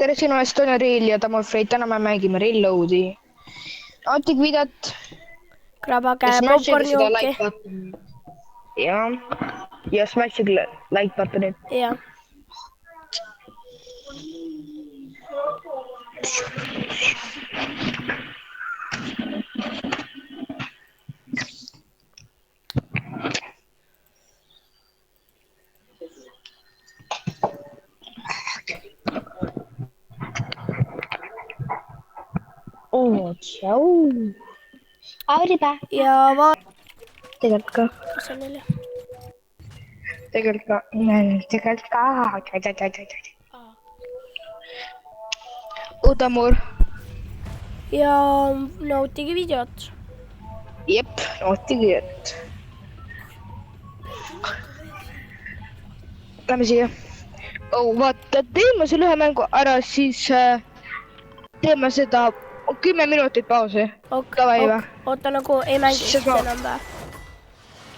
tere, sinu Estonia Real ja Tamal Frey, täna me mängime Reloadi. Antig videot. Krabage popcorni jooki. Ja smashige like buttonit. Jah. Oo, tšau. Auriba. Ja Tegelikult ka. vaatasin Tegelikult ka. Udamur. ja nautige videot. Jep, nautige, et. Lähme siia. Oh, vaata, teeme selle ühe mängu ära, siis teeme seda 10 minutit pausi. Davai või? Oota, nagu ei mängi siis enam või?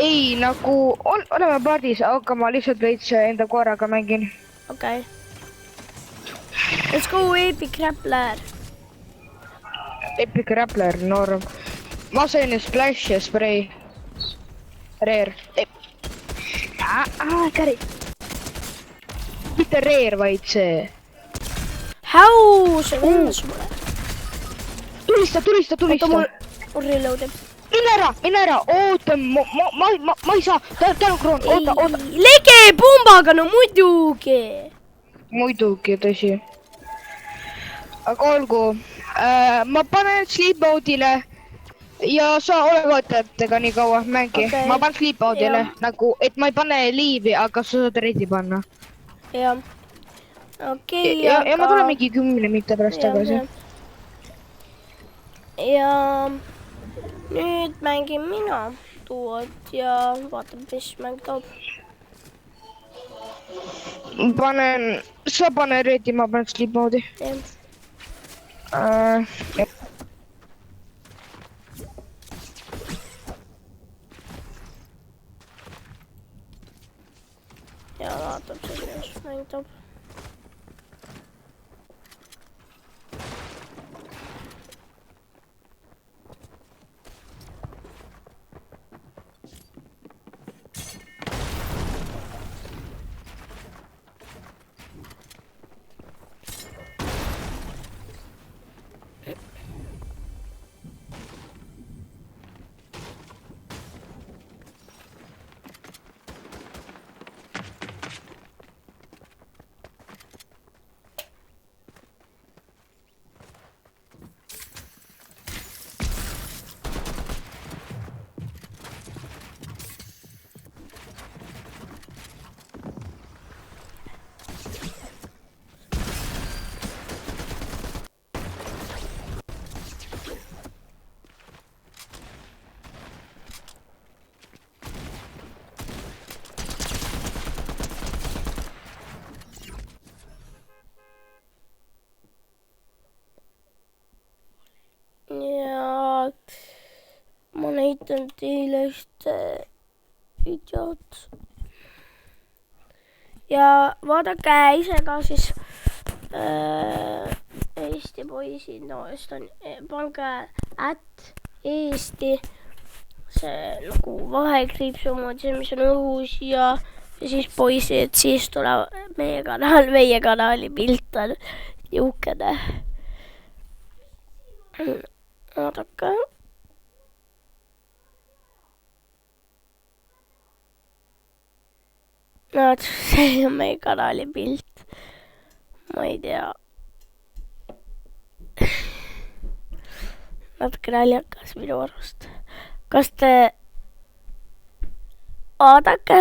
Ei, nagu oleme pardis, aga ma lihtsalt veits enda koeraga mängin. Okei. Let's go Epic Rappler. Epic Rappler, norm. Ma sain Splash ja Spray. Rare. Kari. Mitte Rare, vaid see. How? See vendas mulle. Tulista. Oota, mul reload ib. Mine ära, oota, ma ei saa, tänu kroon, oota. Lege pumbaga, no muidugi. Muidugi, tõsi. Aga olgu, ma panen sleep mode'ile ja sa ole vaatajatega nii kaua mängi. Okay. Ma panen sleep mode'ile, nagu, et ma ei pane liivi, aga sa saad reidi panna. Jah. Okei, ja ma tulen mingi 10 minuti pärast tagasi. Ja nüüd mängin mina duot ja vaatame, mis mäng toob. Sa pane reidi, ma panen sleep mode'i. Ja vaatab siis, mis mäng toob. Ja ma näitan teile ühte videot. Ja vaadake ise ka siis Eesti poisid, no pange @Eesti, see nagu vahekriipsu moodi, see mis on õhus ja siis poisid, siis tuleb meie kanali pilt on niukene. Vaadake. No, see on meie kanali pilt. Ma ei tea. Natuke naljakas minu arust. Kas te... Vaadake,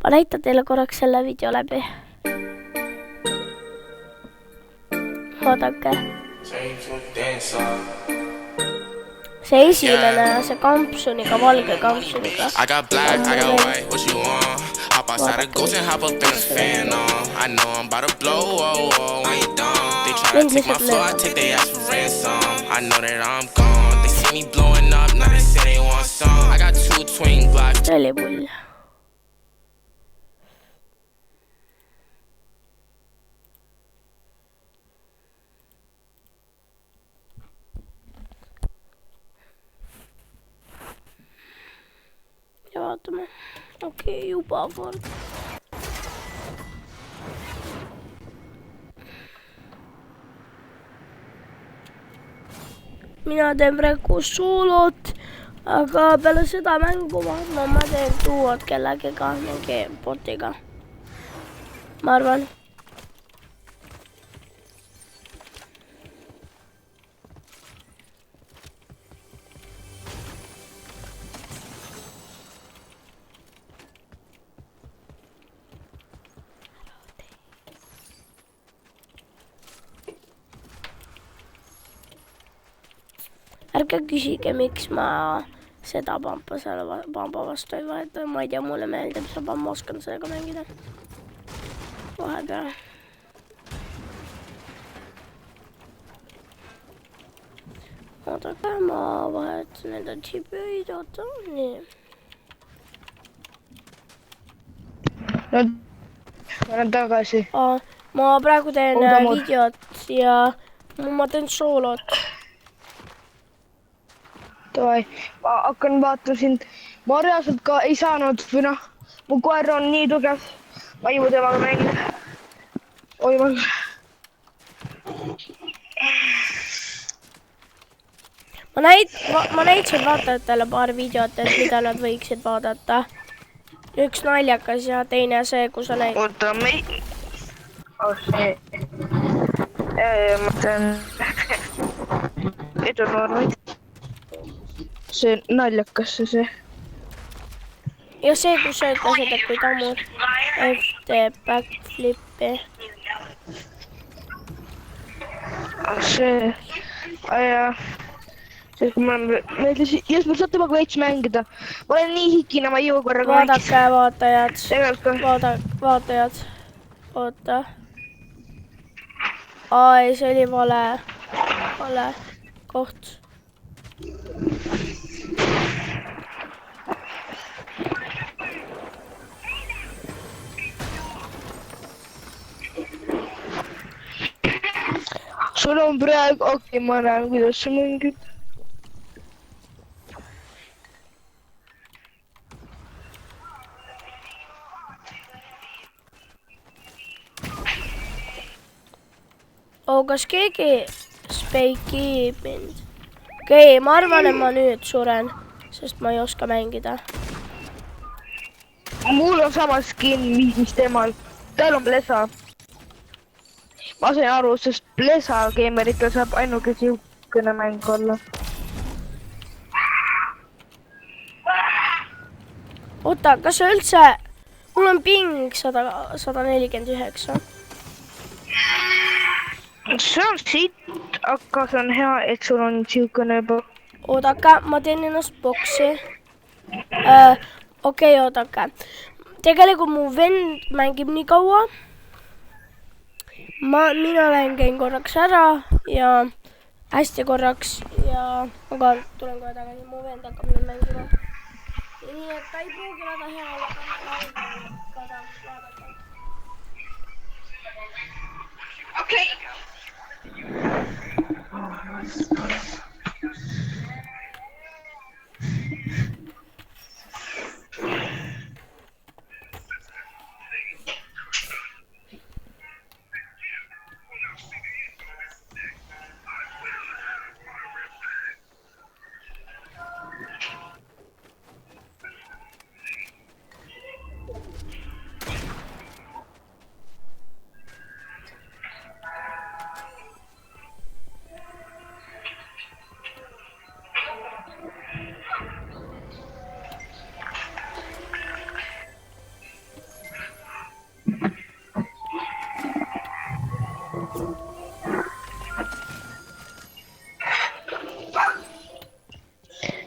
ma näitan teile korraks selle video läbi. Vaadake. See esimene, see kampsuniga, valge kampsuniga. I got black, I got white, what you want? Hop outside a ghost and hop up in the fan on. I know I'm about to blow, when you done. They try to take my floor, I take their ass for ransom. I know that I'm gone, they see me blowing up, now they say they want some. I got 2 twin blocks. See oli pull. okei, juba kord. Mina teen praegu soolot, aga peale seda mängu ma teen duot kellegiga, mingi botiga. Ma arvan. Ärge küsige, miks ma seda pampa selle pamba vastu ei vaheta. Ma ei tea, mulle meeldib see pamba, oskan sellega mängida. Vahepeal. Oodake, ma vahetan nende tšipöid, oota, nii. No, ma olen tagasi. Ma praegu teen videot ja ma teen soolot. Davai, ma hakkan vaatama sind. Ma reaalselt ka ei saanud, või noh, mu koer on nii tugev. Ma ei jõua temaga mängida. Oi, ma näitasin vaatajatele paar videot, et mida nad võiksid vaadata. Üks naljakas ja teine see, kus sa näid. oota, see. Ma teen... Edu Normaid. See naljakas see. Ja see, kus sa ütlesid, et kui tammud FT backflipi. See. Aja. See, kui ma mõtlesin, just ma saan temaga veits mängida. Ma olen nii hikine, ma ei jõua korraga Vaadake, vaatajad. Tegelikult ka. Vaatajad. Oota. Ai, see oli vale koht. Sul on praegu, okei, ma näen, kuidas sa mängid. Kas keegi speikib mind? Okei, ma arvan, et ma nüüd suren, sest ma ei oska mängida. Mul on sama skin, mis temal. Tal on Blesa. Ma sain aru, sest Blesa gamer'itel saab ainuke siukene mäng olla. Oota, kas sa üldse... Mul on ping 149. See on siit, aga see on hea, et sul on siukene juba. Oodake, ma teen ennast boksi. Okei, oodake. Tegelikult mu vend mängib nii kaua. Mina käin korraks ära ja hästi korraks ja aga tulen kohe tagasi, mu vend hakkab nüüd mängima. Nii et ta ei pruugi väga hea vaadata. Okei.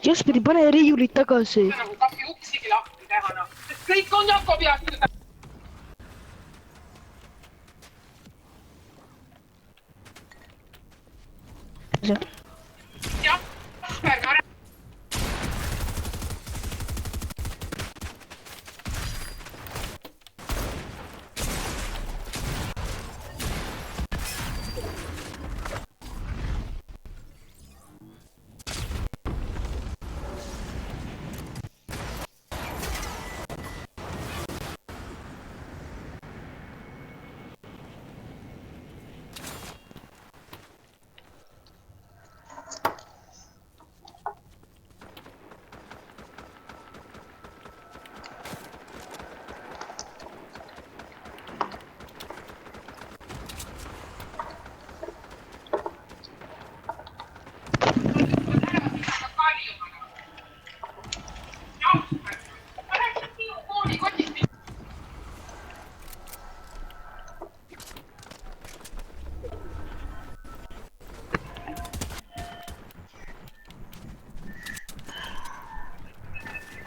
Jasperi, pane riiulid tagasi. Kas uksigi lahti teha, noh. Kõik on Jakobi asjad. Jasper, ma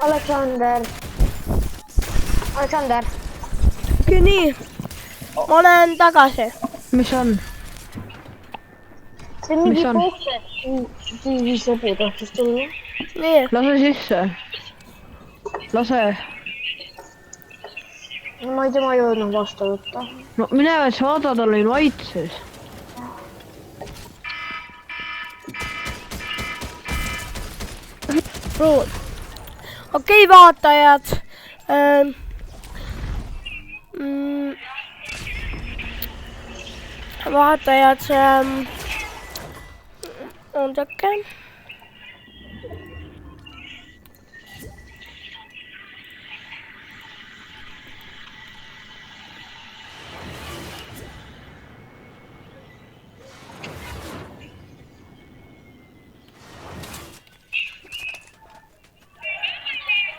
Aleksander. nii, ma olen tagasi. Mis on? See on mingi Mis on? kohve. Viis sõbu tahtis tulla. nii, Lase sisse. Lase. Ma ei tea, ma ei jõudnud vastu võtta. No mine saada talle invite'is. okei, vaatajad. Vaatajad, oodake.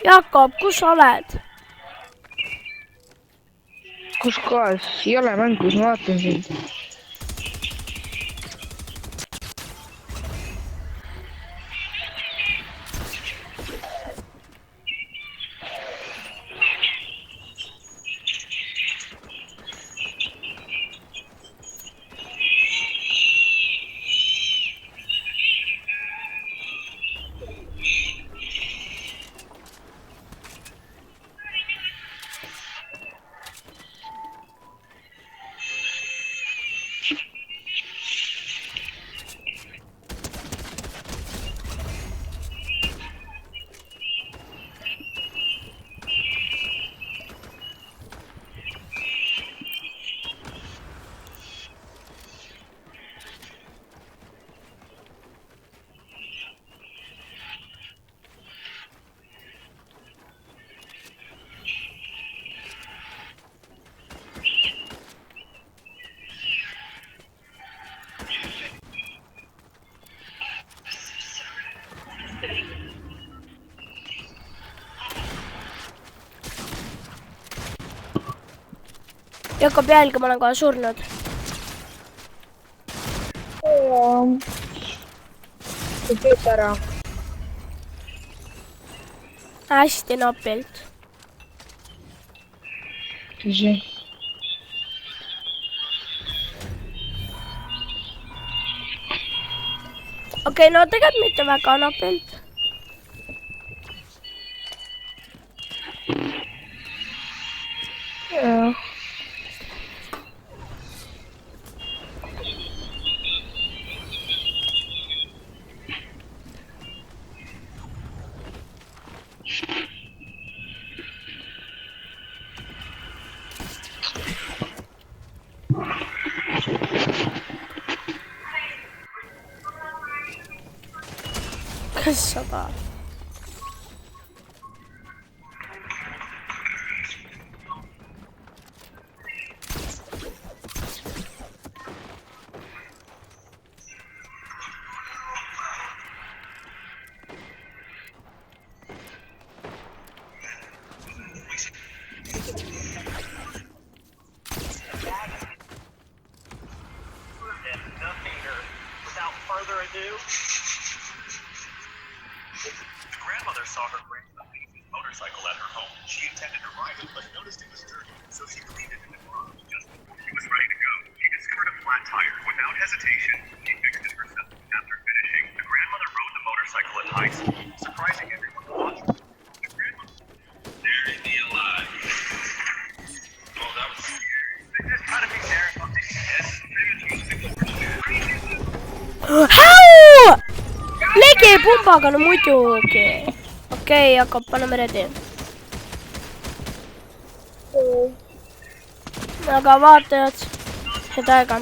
Jakob, kus sa oled? Kus kohas? Ei ole mängus, ma vaatan sind. Jakob, jälgi, ma olen kohe surnud. Teed ära. Hästi napilt. Tõsi. okei, no tegelikult mitte väga napilt. Jaa. Kas sa tahad? Without further ado, the grandmother saw her grandson motorcycle at her home. She intended to ride it, but noticed it was dirty, so she cleaned it in the garage. Just before she was ready to go, she discovered a flat tire. Without hesitation, she fixed it herself. After finishing, the grandmother rode the motorcycle at high school, surprising everyone watching. The grandmother buried me alive. Oh, that was scary. This is kind of be terrifying. Yes, How? Legi pumbaga, no muidugi. okei, Jakob, paneme ready. aga vaatajad, head aega.